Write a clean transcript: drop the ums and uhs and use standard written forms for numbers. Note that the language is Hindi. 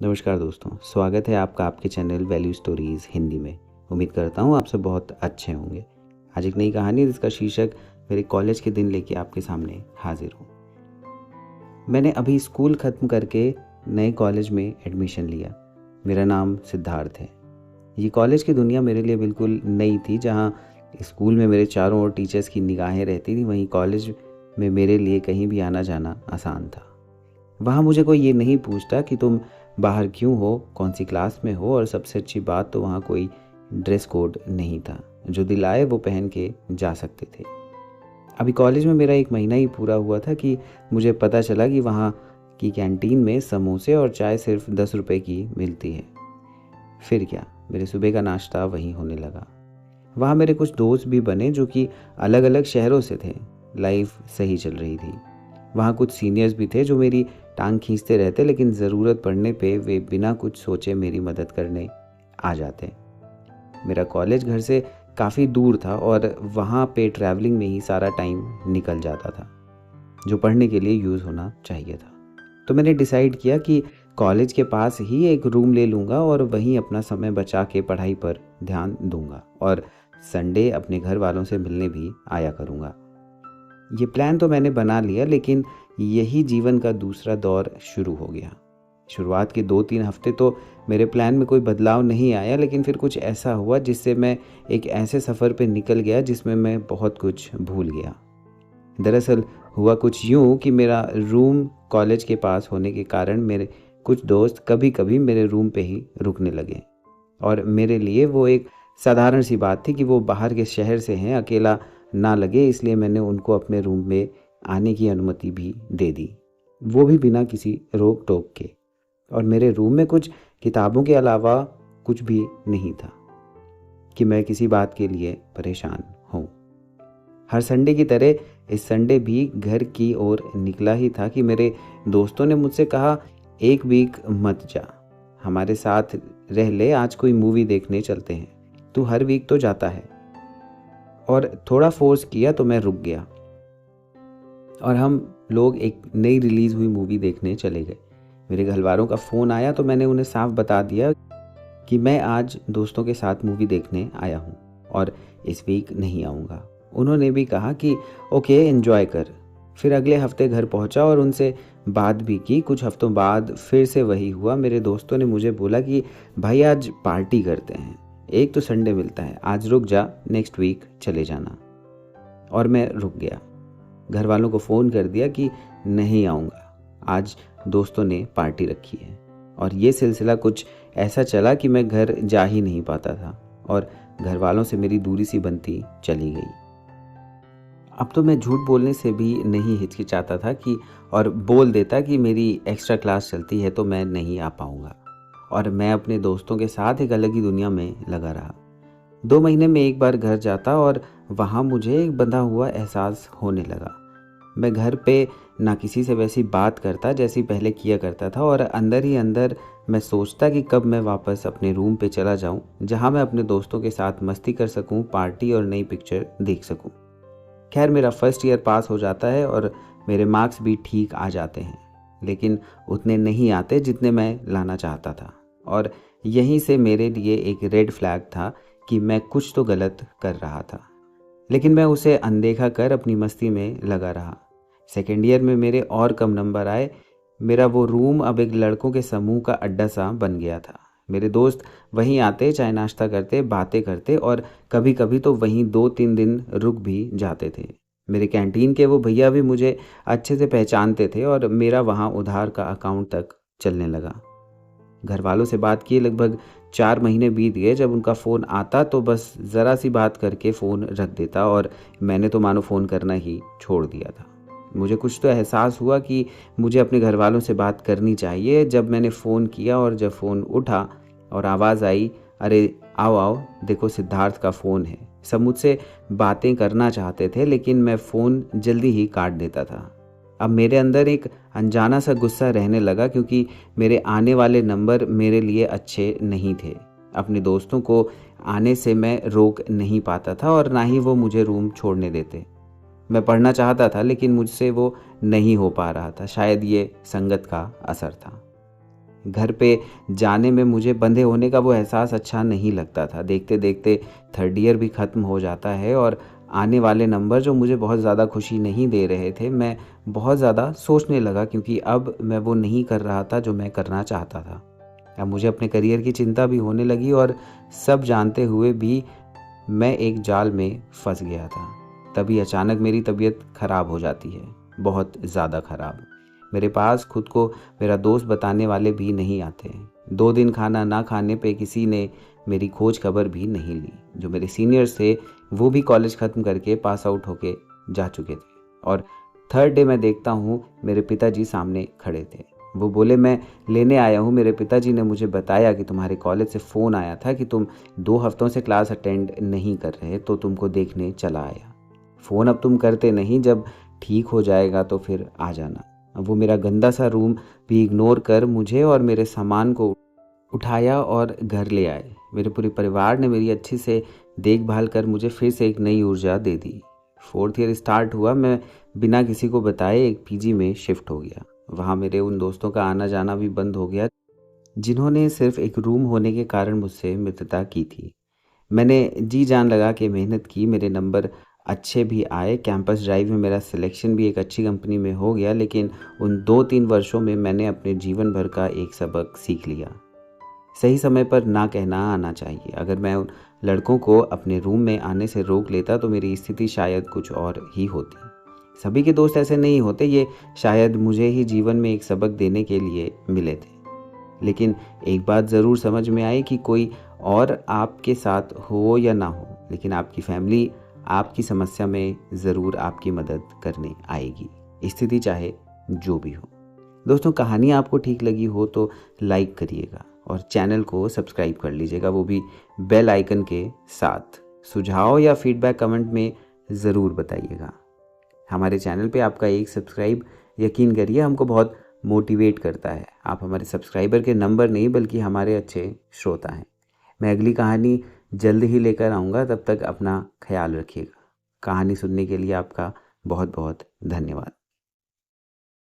नमस्कार दोस्तों, स्वागत है आपका आपके चैनल वैल्यू स्टोरीज़ हिंदी में। उम्मीद करता हूँ आप सब बहुत अच्छे होंगे। आज एक नई कहानी जिसका शीर्षक मेरे कॉलेज के दिन लेके आपके सामने हाजिर हूँ। मैंने अभी स्कूल ख़त्म करके नए कॉलेज में एडमिशन लिया। मेरा नाम सिद्धार्थ है। ये कॉलेज की दुनिया मेरे लिए बिल्कुल नई थी। जहाँ स्कूल में मेरे चारों ओर टीचर्स की निगाहें रहती थी, वहीं कॉलेज में मेरे लिए कहीं भी आना जाना आसान था। वहाँ मुझे कोई ये नहीं पूछता कि तुम बाहर क्यों हो, कौन सी क्लास में हो, और सबसे अच्छी बात तो वहाँ कोई ड्रेस कोड नहीं था। जो दिल आए वो पहन के जा सकते थे। अभी कॉलेज में मेरा 1 महीना ही पूरा हुआ था कि मुझे पता चला कि वहाँ की कैंटीन में समोसे और चाय सिर्फ 10 रुपए की मिलती है। फिर क्या, मेरे सुबह का नाश्ता वहीं होने लगा। वहाँ मेरे कुछ दोस्त भी बने जो कि अलग अलग शहरों से थे। लाइफ सही चल रही थी। वहाँ कुछ सीनियर्स भी थे जो मेरी टांग खींचते रहते, लेकिन ज़रूरत पड़ने पे वे बिना कुछ सोचे मेरी मदद करने आ जाते। मेरा कॉलेज घर से काफ़ी दूर था और वहाँ पे ट्रैवलिंग में ही सारा टाइम निकल जाता था जो पढ़ने के लिए यूज़ होना चाहिए था। तो मैंने डिसाइड किया कि कॉलेज के पास ही एक रूम ले लूँगा और वहीं अपना समय बचा के पढ़ाई पर ध्यान दूँगा और संडे अपने घर वालों से मिलने भी आया करूँगा। ये प्लान तो मैंने बना लिया, लेकिन यही जीवन का दूसरा दौर शुरू हो गया। शुरुआत के 2-3 हफ्ते तो मेरे प्लान में कोई बदलाव नहीं आया, लेकिन फिर कुछ ऐसा हुआ जिससे मैं एक ऐसे सफ़र पे निकल गया जिसमें मैं बहुत कुछ भूल गया। दरअसल हुआ कुछ यूँ कि मेरा रूम कॉलेज के पास होने के कारण मेरे कुछ दोस्त कभी कभी मेरे रूम पे ही रुकने लगे, और मेरे लिए वो एक साधारण सी बात थी कि वो बाहर के शहर से हैं, अकेला ना लगे, इसलिए मैंने उनको अपने रूम में आने की अनुमति भी दे दी, वो भी बिना किसी रोक टोक के। और मेरे रूम में कुछ किताबों के अलावा कुछ भी नहीं था कि मैं किसी बात के लिए परेशान हूँ। हर संडे की तरह इस संडे भी घर की ओर निकला ही था कि मेरे दोस्तों ने मुझसे कहा, एक वीक मत जा, हमारे साथ रह ले, आज कोई मूवी देखने चलते हैं, तू हर वीक तो जाता है। और थोड़ा फोर्स किया तो मैं रुक गया और हम लोग एक नई रिलीज़ हुई मूवी देखने चले गए। मेरे घरवालों का फ़ोन आया तो मैंने उन्हें साफ बता दिया कि मैं आज दोस्तों के साथ मूवी देखने आया हूँ और इस वीक नहीं आऊँगा। उन्होंने भी कहा कि ओके, एंजॉय कर। फिर अगले हफ्ते घर पहुँचा और उनसे बात भी की। कुछ हफ्तों बाद फिर से वही हुआ। मेरे दोस्तों ने मुझे बोला कि भाई आज पार्टी करते हैं, एक तो संडे मिलता है, आज रुक जा, नेक्स्ट वीक चले जाना। और मैं रुक गया। घर वालों को फ़ोन कर दिया कि नहीं आऊँगा, आज दोस्तों ने पार्टी रखी है। और ये सिलसिला कुछ ऐसा चला कि मैं घर जा ही नहीं पाता था और घर वालों से मेरी दूरी सी बनती चली गई। अब तो मैं झूठ बोलने से भी नहीं हिचकिचाता था कि और बोल देता कि मेरी एक्स्ट्रा क्लास चलती है तो मैं नहीं आ पाऊँगा, और मैं अपने दोस्तों के साथ एक अलग ही दुनिया में लगा रहा। 2 महीने में एक बार घर जाता और वहाँ मुझे एक बंधा हुआ एहसास होने लगा। मैं घर पे ना किसी से वैसी बात करता जैसी पहले किया करता था, और अंदर ही अंदर मैं सोचता कि कब मैं वापस अपने रूम पे चला जाऊं, जहां मैं अपने दोस्तों के साथ मस्ती कर सकूं, पार्टी और नई पिक्चर देख सकूं। खैर, मेरा फर्स्ट ईयर पास हो जाता है और मेरे मार्क्स भी ठीक आ जाते हैं, लेकिन उतने नहीं आते जितने मैं लाना चाहता था। और यहीं से मेरे लिए एक रेड फ्लैग था कि मैं कुछ तो गलत कर रहा था, लेकिन मैं उसे अनदेखा कर अपनी मस्ती में लगा रहा। सेकेंड ईयर में मेरे और कम नंबर आए। मेरा वो रूम अब एक लड़कों के समूह का अड्डा सा बन गया था। मेरे दोस्त वहीं आते, चाय नाश्ता करते, बातें करते, और कभी कभी तो वहीं 2-3 दिन रुक भी जाते थे। मेरे कैंटीन के वो भैया भी मुझे अच्छे से पहचानते थे और मेरा वहाँ उधार का अकाउंट तक चलने लगा। घर वालों से बात किए लगभग 4 महीने बीत गए। जब उनका फ़ोन आता तो बस ज़रा सी बात करके फ़ोन रख देता, और मैंने तो मानो फ़ोन करना ही छोड़ दिया था। मुझे कुछ तो एहसास हुआ कि मुझे अपने घर वालों से बात करनी चाहिए। जब मैंने फ़ोन किया और जब फ़ोन उठा और आवाज़ आई, अरे आओ आओ, देखो सिद्धार्थ का फ़ोन है। सब मुझसे बातें करना चाहते थे, लेकिन मैं फ़ोन जल्दी ही काट देता था। अब मेरे अंदर एक अनजाना सा गुस्सा रहने लगा, क्योंकि मेरे आने वाले नंबर मेरे लिए अच्छे नहीं थे। अपने दोस्तों को आने से मैं रोक नहीं पाता था और ना ही वो मुझे रूम छोड़ने देते। मैं पढ़ना चाहता था, लेकिन मुझसे वो नहीं हो पा रहा था। शायद ये संगत का असर था। घर पे जाने में मुझे बंधे होने का वो एहसास अच्छा नहीं लगता था। देखते देखते थर्ड ईयर भी ख़त्म हो जाता है और आने वाले नंबर जो मुझे बहुत ज़्यादा खुशी नहीं दे रहे थे, मैं बहुत ज़्यादा सोचने लगा, क्योंकि अब मैं वो नहीं कर रहा था जो मैं करना चाहता था। अब मुझे अपने करियर की चिंता भी होने लगी और सब जानते हुए भी मैं एक जाल में फंस गया था। तभी अचानक मेरी तबीयत ख़राब हो जाती है, बहुत ज़्यादा ख़राब। मेरे पास खुद को मेरा दोस्त बताने वाले भी नहीं आते। 2 दिन खाना ना खाने पे किसी ने मेरी खोज खबर भी नहीं ली। जो मेरे सीनियर्स थे वो भी कॉलेज ख़त्म करके पास आउट होके जा चुके थे और थर्ड डे मैं देखता हूँ मेरे पिताजी सामने खड़े थे। वो बोले, मैं लेने आया हूँ। मेरे पिताजी ने मुझे बताया कि तुम्हारे कॉलेज से फ़ोन आया था कि तुम 2 हफ्तों से क्लास अटेंड नहीं कर रहे, तो तुमको देखने चला आया। फ़ोन अब तुम करते नहीं, जब ठीक हो जाएगा तो फिर आ जाना। अब वो मेरा गंदा सा रूम भी इग्नोर कर मुझे और मेरे सामान को उठाया और घर ले आए। मेरे पूरे परिवार ने मेरी अच्छी से देखभाल कर मुझे फिर से एक नई ऊर्जा दे दी। फोर्थ ईयर स्टार्ट हुआ, मैं बिना किसी को बताए एक पीजी में शिफ्ट हो गया। वहाँ मेरे उन दोस्तों का आना जाना भी बंद हो गया जिन्होंने सिर्फ एक रूम होने के कारण मुझसे मित्रता की थी। मैंने जी जान लगा के मेहनत की, मेरे नंबर अच्छे भी आए, कैंपस ड्राइव में मेरा सिलेक्शन भी एक अच्छी कंपनी में हो गया। लेकिन उन 2-3 वर्षों में मैंने अपने जीवन भर का एक सबक सीख लिया। सही समय पर ना कहना आना चाहिए। अगर मैं उन लड़कों को अपने रूम में आने से रोक लेता तो मेरी स्थिति शायद कुछ और ही होती। सभी के दोस्त ऐसे नहीं होते, ये शायद मुझे ही जीवन में एक सबक देने के लिए मिले थे। लेकिन एक बात ज़रूर समझ में आई कि कोई और आपके साथ हो या ना हो, लेकिन आपकी फैमिली आपकी समस्या में ज़रूर आपकी मदद करने आएगी, स्थिति चाहे जो भी हो। दोस्तों, कहानी आपको ठीक लगी हो तो लाइक करिएगा और चैनल को सब्सक्राइब कर लीजिएगा, वो भी बेल आइकन के साथ। सुझाव या फीडबैक कमेंट में ज़रूर बताइएगा। हमारे चैनल पे आपका एक सब्सक्राइब, यकीन करिए, हमको बहुत मोटिवेट करता है। आप हमारे सब्सक्राइबर के नंबर नहीं बल्कि हमारे अच्छे श्रोता हैं। मैं अगली कहानी जल्द ही लेकर आऊँगा, तब तक अपना ख्याल रखिएगा। कहानी सुनने के लिए आपका बहुत बहुत धन्यवाद।